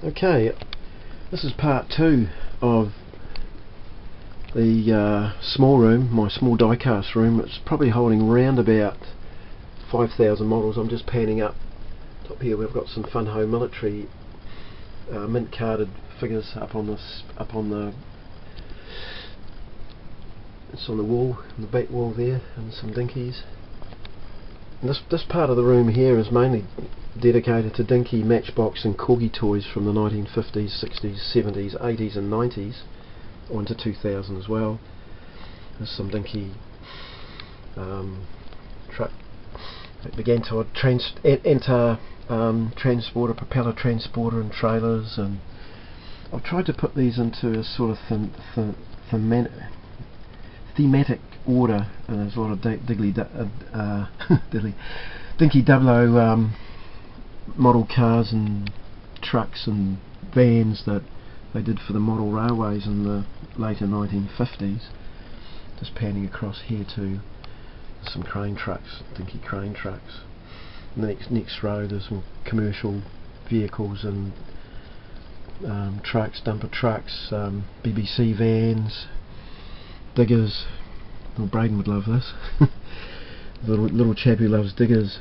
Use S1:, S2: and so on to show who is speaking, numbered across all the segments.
S1: Okay, this is part 2 of the small room, my small diecast room. It's probably holding around about 5,000 models. I'm just panning up top here. We've got some Fun Ho military mint carded figures up on the it's on the wall, on the back wall there, and some Dinkies. And this part of the room here is mainly dedicated to Dinky, Matchbox and Corgi toys from the 1950s, 60s, 70s, 80s and 90s, or into 2000 as well. There's some Dinky truck that began to enter transporter, propeller transporter and trailers, and I've tried to put these into a sort of thematic order. There's a lot of Dinky Double model cars and trucks and vans that they did for the model railways in the later 1950s. Just panning across here to some crane trucks, Dinky crane trucks. In the next row there's some commercial vehicles and trucks, dumper trucks, BBC vans, diggers. Well, Braden would love this. little chap who loves diggers,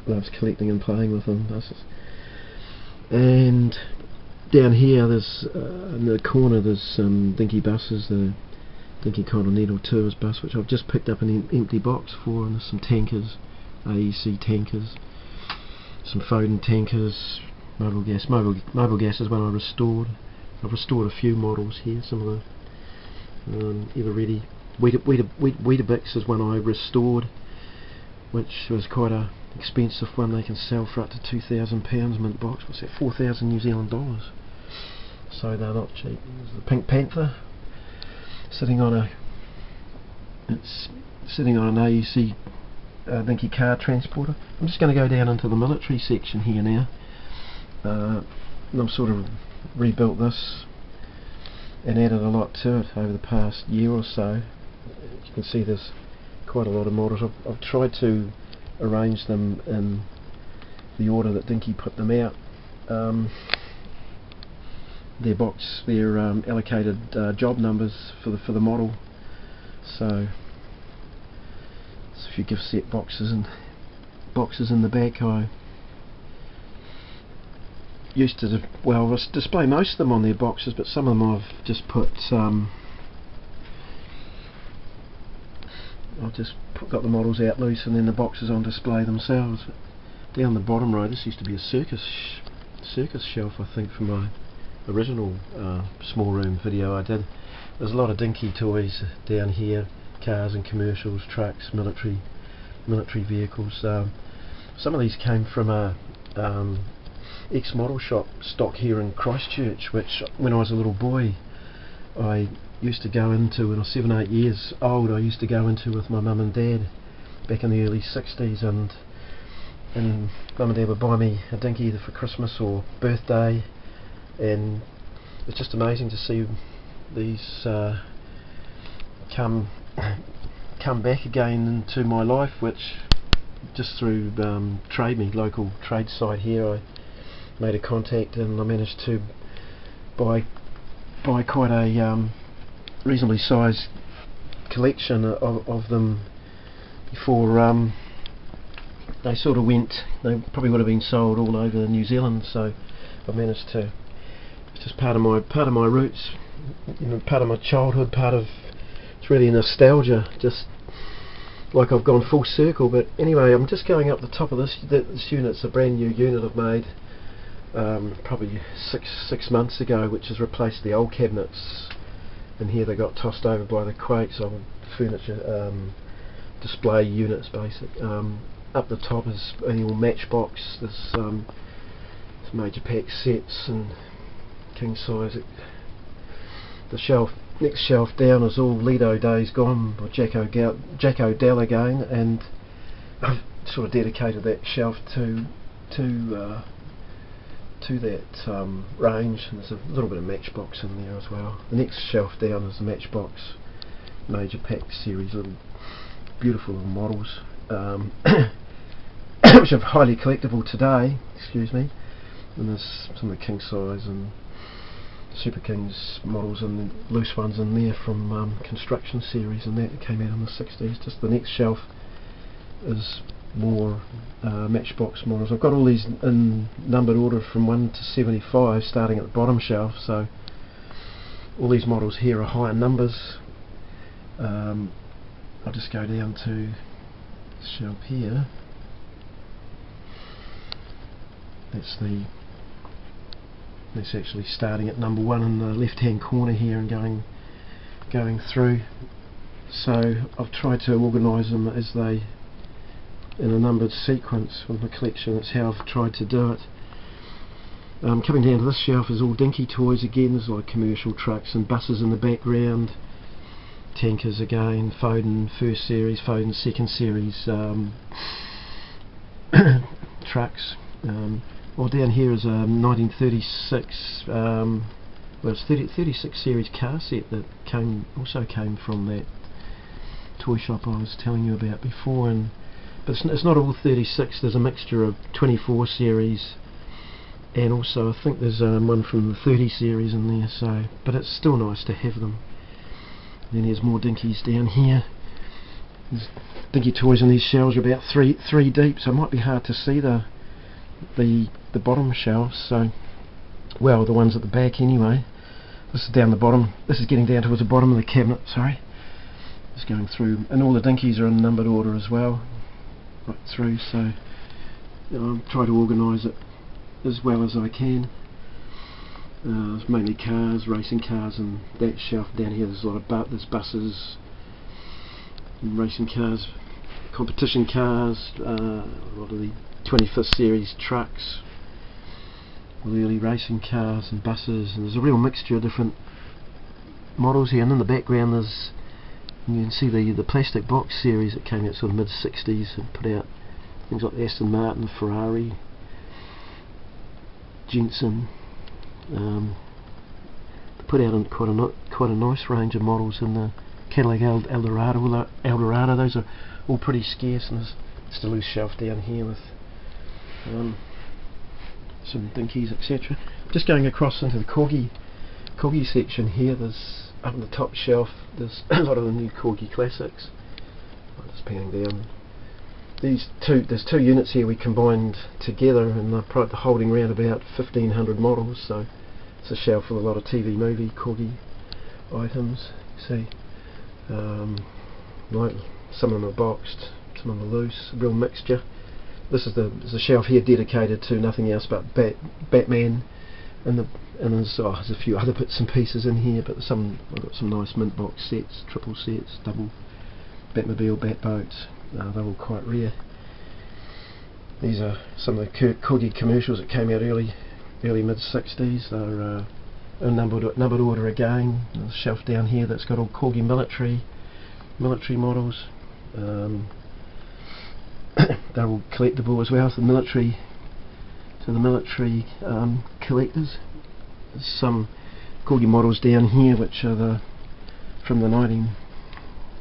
S1: loves collecting and playing with them. And down here, there's in the corner, there's some Dinky buses, the Dinky Continental Tours bus, which I've just picked up an empty box for, and there's some tankers, AEC tankers, some Foden tankers, mobile gas. Mobile gas is one I restored. I've restored a few models here. Some of the ever ready Weetabix is one I restored, which was quite a expensive one. They can sell for up to £2,000 mint box. What's that? 4,000 New Zealand dollars. So they're not cheap. There's the Pink Panther sitting on an AEC Dinky car transporter. I'm just going to go down into the military section here now. And I've sort of rebuilt this and added a lot to it over the past year or so. As you can see, there's quite a lot of models. I've tried to arrange them in the order that Dinky put them out. Their allocated job numbers for the model. So there's a few gift set boxes in the back. I used to display most of them on their boxes, but some of them I've just got the models out loose, and then the boxes on display themselves. Down the bottom row, this used to be a circus shelf, I think, from my original small room video I did. There's a lot of Dinky toys down here, cars and commercials, trucks, military vehicles. Some of these came from a ex-model shop stock here in Christchurch, which when I was a little boy I used to go into. When I was 7-8 years old, I used to go into with my mum and dad back in the early 60s, and mum and dad would buy me a Dinky either for Christmas or birthday, and it's just amazing to see these come back again into my life, which just through Trade Me, local trade site here, I made a contact and I managed to buy quite a reasonably sized collection of them before they sort of went. They probably would have been sold all over New Zealand, so I managed to. It's just part of my roots, part of my childhood, it's really nostalgia, just like I've gone full circle. But anyway, I'm just going up the top of this unit. It's a brand new unit I've made probably six months ago, which has replaced the old cabinets, and here they got tossed over by the quakes on furniture display units basic. Up the top is annual Matchbox. There's some major pack sets and king size. The next shelf down is all Lido Days Gone by Jack O'Dell again, and I've sort of dedicated that shelf to that range. And there's a little bit of Matchbox in there as well. The next shelf down is the Matchbox Major Pack series, little beautiful little models, which are highly collectible today. Excuse me. and there's some of the king size and Super Kings models and loose ones in there from Construction series, and that came out in the 60s. Just the next shelf is more Matchbox models. I've got all these in numbered order from 1 to 75, starting at the bottom shelf, so all these models here are higher numbers. I'll just go down to the shelf here. That's actually starting at number 1 in the left hand corner here and going through. So I've tried to organise them as they in a numbered sequence with my collection. That's how I've tried to do it. Coming down to this shelf is all Dinky Toys again. There's like commercial trucks and buses in the background, tankers again, Foden first series, Foden second series trucks. Well, down here is a 1936 well, it's 36 series car set that also came from that toy shop I was telling you about before, but it's not all 36. There's a mixture of 24 series, and also I think there's one from the 30 series in there. So, but it's still nice to have them. Then there's more Dinkies down here. There's Dinky Toys in these shelves are about three deep, so it might be hard to see the bottom shelves. So, well, the ones at the back anyway. This is down the bottom. This is getting down towards the bottom of the cabinet. Sorry, just going through, and all the Dinkies are in numbered order as well, right through. So, I'll try to organise it as well as I can. It's mainly cars, racing cars, and that shelf down here there's a lot of there's buses and racing cars, competition cars, a lot of the 25th series trucks, early racing cars and buses, and there's a real mixture of different models here. And in the background there's, you can see the plastic box series that came out sort of mid 60s and put out things like the Aston Martin, Ferrari, Jensen. Put out quite a nice range of models in the Cadillac Eldorado. Those are all pretty scarce, and there's just a loose shelf down here with some Dinkies, etc. Just going across into the Corgi section here. There's up on the top shelf. There's a lot of the new Corgi Classics. I'm just panning down. There's two units here we combined together, and they're holding around about 1,500 models. So it's a shelf with a lot of TV movie Corgi items. See, like some of them are boxed, some of them are loose, a real mixture. There's a shelf here dedicated to nothing else but Batman, and there's a few other bits and pieces in here, but I've got some nice mint box sets, triple sets, double Batmobile, Batboats. They're all quite rare. These are some of the Corgi commercials that came out early mid 60s. They're in numbered order again. There's a shelf down here that's got all Corgi military models. They're all collectible as well. So the military collectors. There's some Corgi models down here which are from the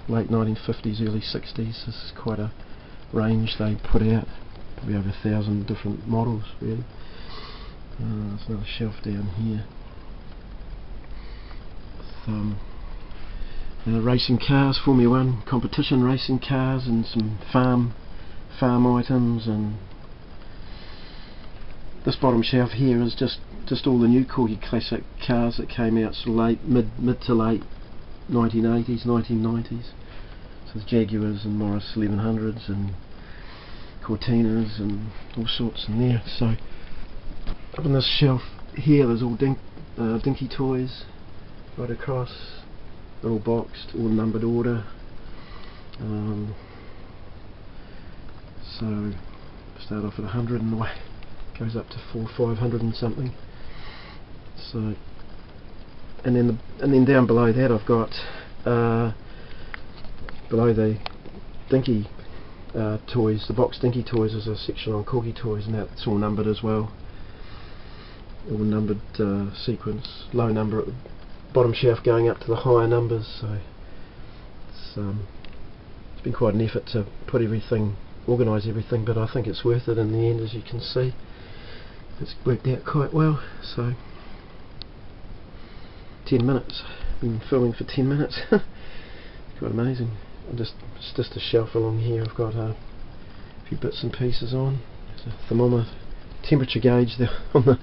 S1: late 1950s, early 60s. This is quite a range they put out, probably over 1,000 different models really. There's another shelf down here with racing cars, Formula 1 competition racing cars, and some farm items. And this bottom shelf here is just all the new Corgi Classic cars that came out sort of mid to late 1980s, 1990s. So there's Jaguars and Morris 1100s and Cortinas and all sorts in there. So up on this shelf here there's all Dinky Toys right across. They're all boxed, all numbered order. So start off at 100 and the way goes up to 500 and something. So and then down below that I've got below the Dinky Toys, the box Dinky Toys, is a section on Corgi Toys, and that's all numbered as well. All numbered sequence, low number at the bottom shelf going up to the higher numbers. So it's been quite an effort to organise everything, but I think it's worth it in the end, as you can see. it's worked out quite well. So 10 minutes, been filming for 10 minutes. Quite amazing. It's just a shelf along here. I've got a few bits and pieces on. There's a thermometer, temperature gauge there on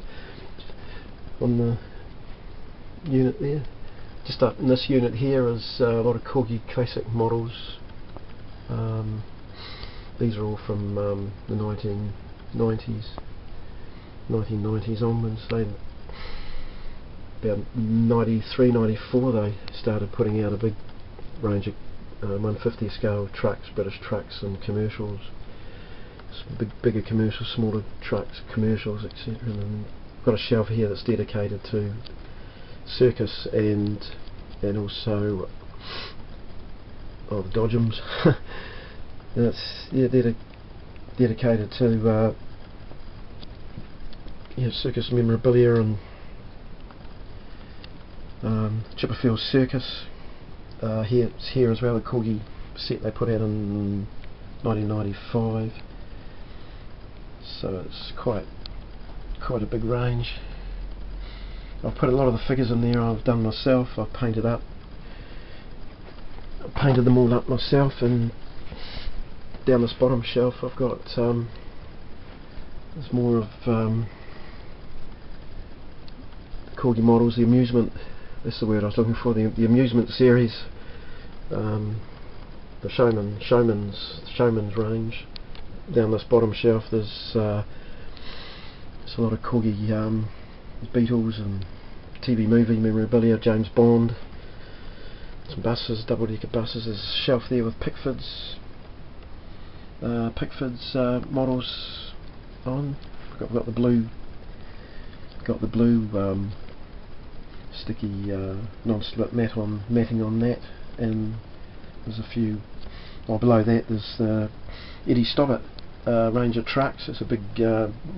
S1: the unit there. Just up in this unit here is a lot of Corgi Classic models. These are all from the 1990s onwards. They about 93, 94 they started putting out a big range of 150 scale trucks, British trucks and commercials. Bigger commercials, smaller trucks, commercials, etc. And I've got a shelf here that's dedicated to circus and also the Dodgems. That's dedicated to circus memorabilia and Chipperfield Circus. Here as well, the Corgi set they put out in 1995. So it's quite a big range. I've put a lot of the figures in there I've done myself. I've painted them all up myself, and down this bottom shelf I've got there's more of Corgi models, the amusement, that's the word I was looking for, the amusement series, the showman's range. Down this bottom shelf there's a lot of Corgi Beatles and TV movie memorabilia, James Bond, some buses, double-decker buses. There's a shelf there with Pickford's models on. I've got the blue sticky non-slip matting on that, and there's a few. Below that there's the Eddie Stobbart range of trucks. It's a big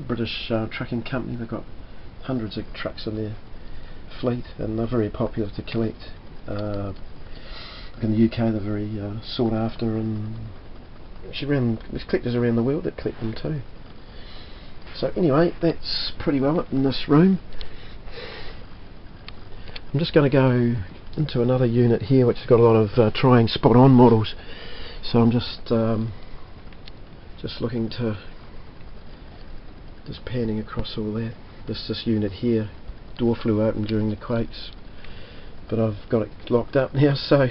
S1: British trucking company. They've got hundreds of trucks in their fleet, and they're very popular to collect. In the UK they're very sought after, and actually there's collectors around the world that collect them too. So anyway, that's pretty well it in this room. I'm just going to go into another unit here which has got a lot of trying spot on models. So I'm just looking to panning across all that. This unit here, door flew open during the quakes, but I've got it locked up now. So,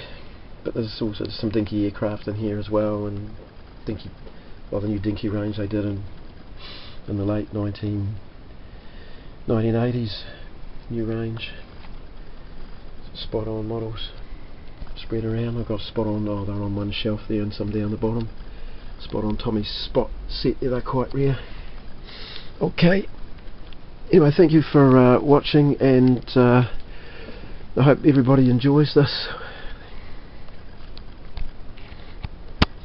S1: but there's also some Dinky aircraft in here as well, and the new Dinky range they did in the late 1980s, new range. Spot on models spread around. I've got spot on, they're on one shelf there and some down the bottom. Spot on Tommy's spot set there, they're quite rare. Okay, anyway, thank you for watching, and I hope everybody enjoys this.